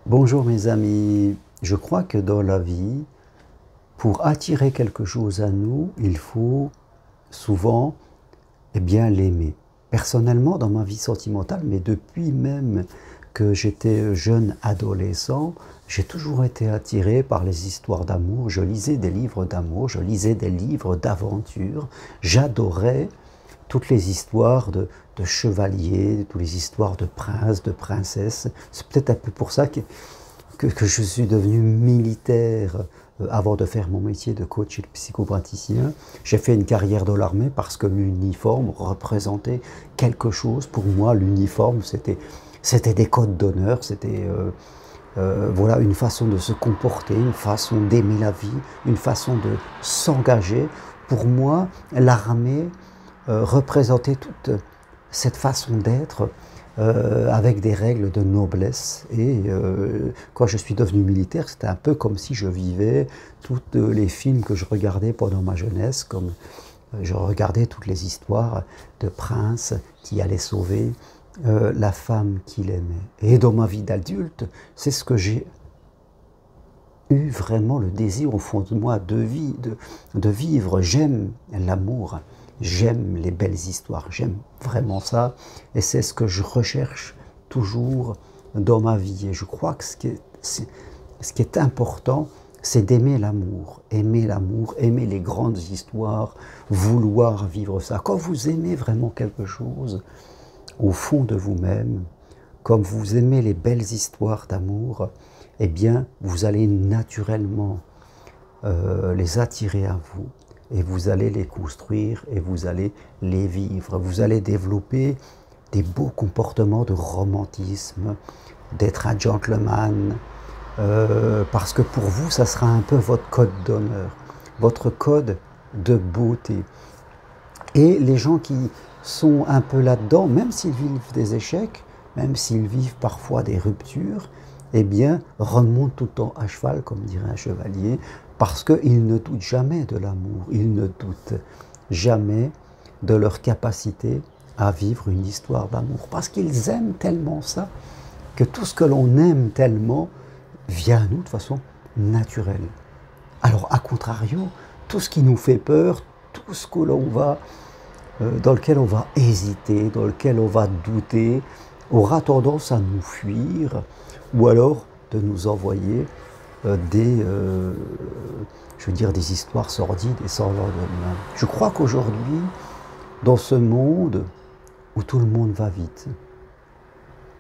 Bonjour mes amis, je crois que dans la vie, pour attirer quelque chose à nous, il faut souvent l'aimer. Personnellement, dans ma vie sentimentale, mais depuis même que j'étais jeune adolescent, j'ai toujours été attiré par les histoires d'amour. Je lisais des livres d'amour, je lisais des livres d'aventure. J'adorais toutes les histoires de chevaliers, toutes les histoires de princes, de princesses. C'est peut-être un peu pour ça que je suis devenu militaire avant de faire mon métier de coach et de psychopraticien. J'ai fait une carrière dans l'armée parce que l'uniforme représentait quelque chose. Pour moi, l'uniforme, c'était des codes d'honneur, c'était voilà, une façon de se comporter, une façon d'aimer la vie, une façon de s'engager. Pour moi, l'armée représentait toute cette façon d'être avec des règles de noblesse. Et quand je suis devenu militaire, c'était un peu comme si je vivais tous les films que je regardais pendant ma jeunesse, comme je regardais toutes les histoires de princes qui allaient sauver la femme qu'il aimait. Et dans ma vie d'adulte, c'est ce que j'ai eu vraiment le désir au fond de moi de vivre. J'aime l'amour, j'aime les belles histoires, j'aime vraiment ça. Et c'est ce que je recherche toujours dans ma vie. Et je crois que ce qui est important, c'est d'aimer l'amour, aimer les grandes histoires, vouloir vivre ça. Quand vous aimez vraiment quelque chose, au fond de vous-même, comme vous aimez les belles histoires d'amour, eh bien, vous allez naturellement les attirer à vous et vous allez les construire et vous allez les vivre. Vous allez développer des beaux comportements de romantisme, d'être un gentleman, parce que pour vous, ça sera un peu votre code d'honneur, votre code de beauté. Et les gens qui sont un peu là-dedans, même s'ils vivent des échecs, même s'ils vivent parfois des ruptures, eh bien, remontent tout le temps à cheval, comme dirait un chevalier, parce qu'ils ne doutent jamais de l'amour, ils ne doutent jamais de leur capacité à vivre une histoire d'amour, parce qu'ils aiment tellement ça, que tout ce que l'on aime tellement vient à nous de façon naturelle. Alors, à contrario, tout ce qui nous fait peur, tout ce que l'on va dans lequel on va hésiter, dans lequel on va douter, aura tendance à nous fuir, ou alors de nous envoyer je veux dire, des histoires sordides et sans lendemain. Je crois qu'aujourd'hui, dans ce monde où tout le monde va vite,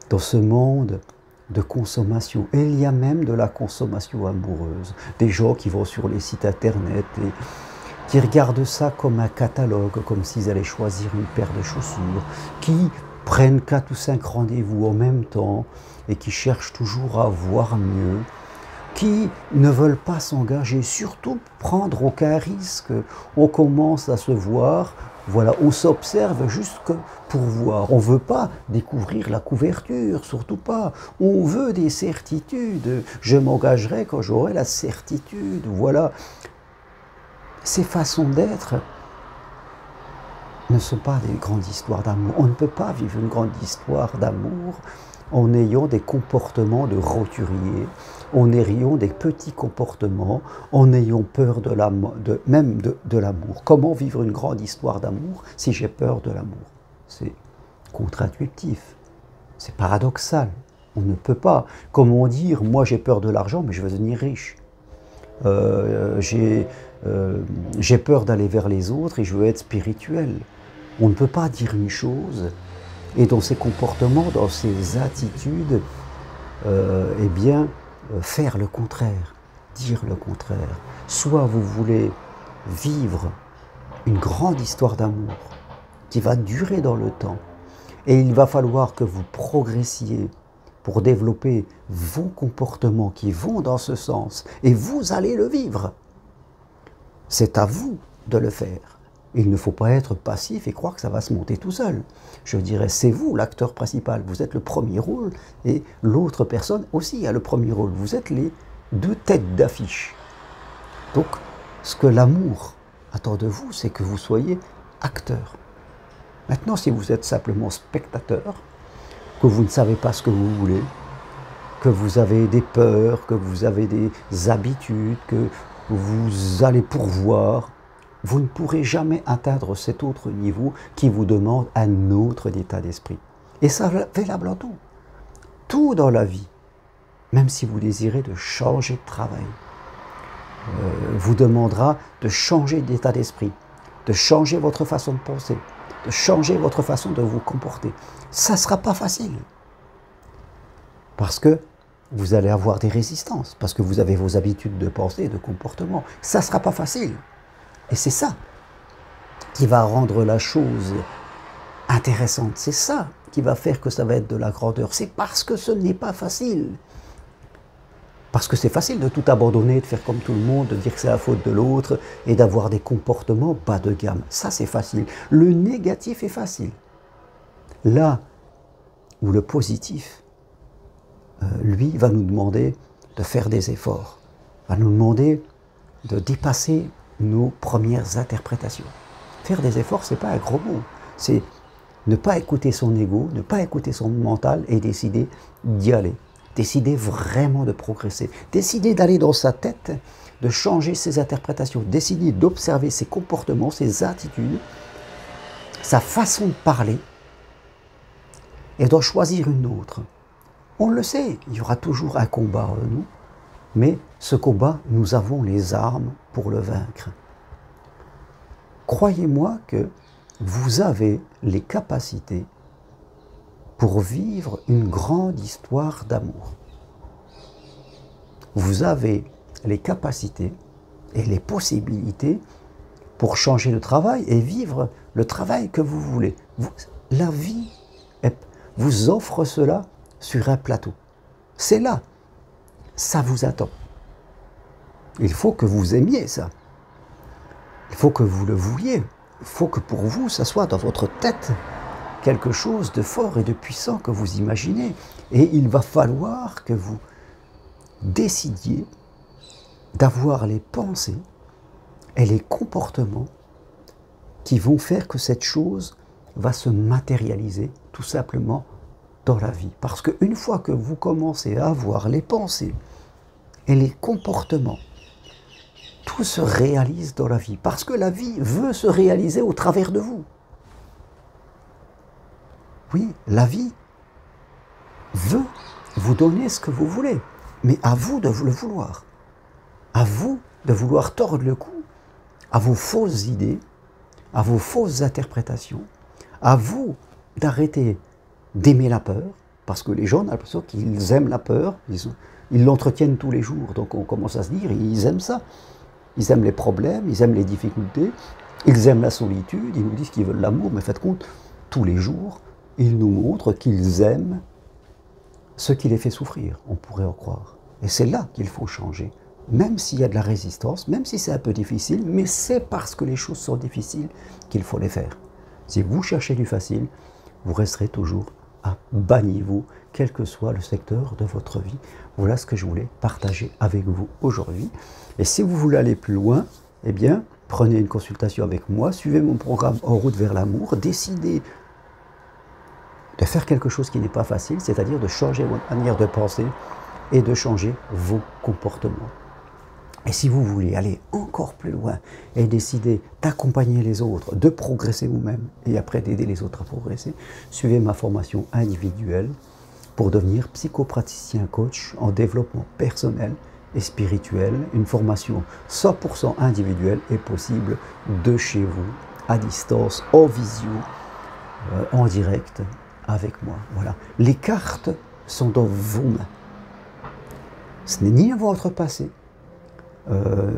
dans ce monde de consommation, et il y a même de la consommation amoureuse, des gens qui vont sur les sites internet et qui regardent ça comme un catalogue, comme s'ils allaient choisir une paire de chaussures, qui prennent 4 ou 5 rendez-vous en même temps et qui cherchent toujours à voir mieux, qui ne veulent pas s'engager, surtout prendre aucun risque. On commence à se voir, voilà, on s'observe juste pour voir. On ne veut pas découvrir la couverture, surtout pas. On veut des certitudes. Je m'engagerai quand j'aurai la certitude, voilà. Ces façons d'être ne sont pas des grandes histoires d'amour. On ne peut pas vivre une grande histoire d'amour en ayant des comportements de roturier, en ayant des petits comportements, en ayant peur de l'amour. Comment vivre une grande histoire d'amour si j'ai peur de l'amour? C'est contre-intuitif, c'est paradoxal. On ne peut pas. Comment dire, moi j'ai peur de l'argent, mais je veux devenir riche. J'ai peur d'aller vers les autres et je veux être spirituel. On ne peut pas dire une chose et dans ses comportements, dans ses attitudes, faire le contraire, dire le contraire. Soit vous voulez vivre une grande histoire d'amour qui va durer dans le temps et il va falloir que vous progressiez pour développer vos comportements qui vont dans ce sens et vous allez le vivre. C'est à vous de le faire. Il ne faut pas être passif et croire que ça va se monter tout seul. Je dirais, c'est vous l'acteur principal. Vous êtes le premier rôle et l'autre personne aussi a le premier rôle. Vous êtes les deux têtes d'affiche. Donc, ce que l'amour attend de vous, c'est que vous soyez acteur. Maintenant, si vous êtes simplement spectateur, que vous ne savez pas ce que vous voulez, que vous avez des peurs, que vous avez des habitudes, que vous allez pourvoir, vous ne pourrez jamais atteindre cet autre niveau qui vous demande un autre état d'esprit. Et ça est valable en tout. Tout dans la vie, même si vous désirez de changer de travail, vous demandera de changer d'état d'esprit, de changer votre façon de penser, de changer votre façon de vous comporter. Ça ne sera pas facile. Parce que vous allez avoir des résistances, parce que vous avez vos habitudes de pensée et de comportement. Ça ne sera pas facile. Et c'est ça qui va rendre la chose intéressante. C'est ça qui va faire que ça va être de la grandeur. C'est parce que ce n'est pas facile. Parce que c'est facile de tout abandonner, de faire comme tout le monde, de dire que c'est la faute de l'autre et d'avoir des comportements bas de gamme. Ça, c'est facile. Le négatif est facile. Là où le positif, lui, va nous demander de faire des efforts, va nous demander de dépasser nos premières interprétations. Faire des efforts, ce n'est pas un gros mot. C'est ne pas écouter son ego, ne pas écouter son mental et décider d'y aller. Décider vraiment de progresser. Décider d'aller dans sa tête, de changer ses interprétations. Décider d'observer ses comportements, ses attitudes, sa façon de parler et d'en choisir une autre. On le sait, il y aura toujours un combat en nous, mais ce combat, nous avons les armes pour le vaincre. Croyez-moi que vous avez les capacités pour vivre une grande histoire d'amour. Vous avez les capacités et les possibilités pour changer de travail et vivre le travail que vous voulez. La vie vous offre cela sur un plateau. C'est là. Ça vous attend. Il faut que vous aimiez ça. Il faut que vous le vouliez. Il faut que pour vous, ça soit dans votre tête quelque chose de fort et de puissant que vous imaginez. Et il va falloir que vous décidiez d'avoir les pensées et les comportements qui vont faire que cette chose va se matérialiser tout simplement dans la vie. Parce qu'une fois que vous commencez à avoir les pensées et les comportements, tout se réalise dans la vie. Parce que la vie veut se réaliser au travers de vous. Oui, la vie veut vous donner ce que vous voulez, mais à vous de vous le vouloir. À vous de vouloir tordre le cou à vos fausses idées, à vos fausses interprétations, à vous d'arrêter d'aimer la peur, parce que les gens ont l'impression qu'ils aiment la peur, ils l'entretiennent tous les jours, donc on commence à se dire, ils aiment ça. Ils aiment les problèmes, ils aiment les difficultés, ils aiment la solitude, ils nous disent qu'ils veulent l'amour, mais faites compte, tous les jours, ils nous montrent qu'ils aiment ce qui les fait souffrir, on pourrait en croire. Et c'est là qu'il faut changer, même s'il y a de la résistance, même si c'est un peu difficile, mais c'est parce que les choses sont difficiles qu'il faut les faire. Si vous cherchez du facile, vous resterez toujours à bas niveau, quel que soit le secteur de votre vie. Voilà ce que je voulais partager avec vous aujourd'hui. Et si vous voulez aller plus loin, eh bien, prenez une consultation avec moi, suivez mon programme En route vers l'amour, décidez de faire quelque chose qui n'est pas facile, c'est-à-dire de changer votre manière de penser et de changer vos comportements. Et si vous voulez aller encore plus loin et décider d'accompagner les autres, de progresser vous-même et après d'aider les autres à progresser, suivez ma formation individuelle pour devenir psychopraticien coach en développement personnel et spirituel. Une formation 100% individuelle est possible de chez vous, à distance, en visio, en direct avec moi. Voilà. Les cartes sont dans vos mains. Ce n'est ni votre passé,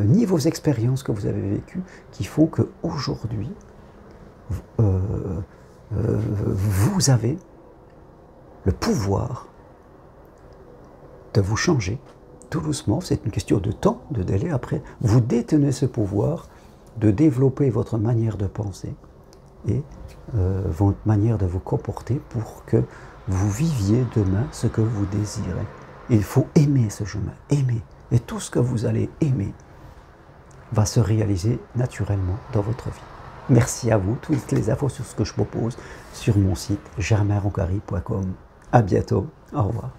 ni vos expériences que vous avez vécues qui font qu'aujourd'hui, vous avez le pouvoir de vous changer tout doucement. C'est une question de temps, de délai. Après, vous détenez ce pouvoir de développer votre manière de penser et votre manière de vous comporter pour que vous viviez demain ce que vous désirez. Il faut aimer ce chemin, aimer. Et tout ce que vous allez aimer va se réaliser naturellement dans votre vie. Merci à vous. Toutes les infos sur ce que je propose sur mon site germainroncari.com. À bientôt. Au revoir.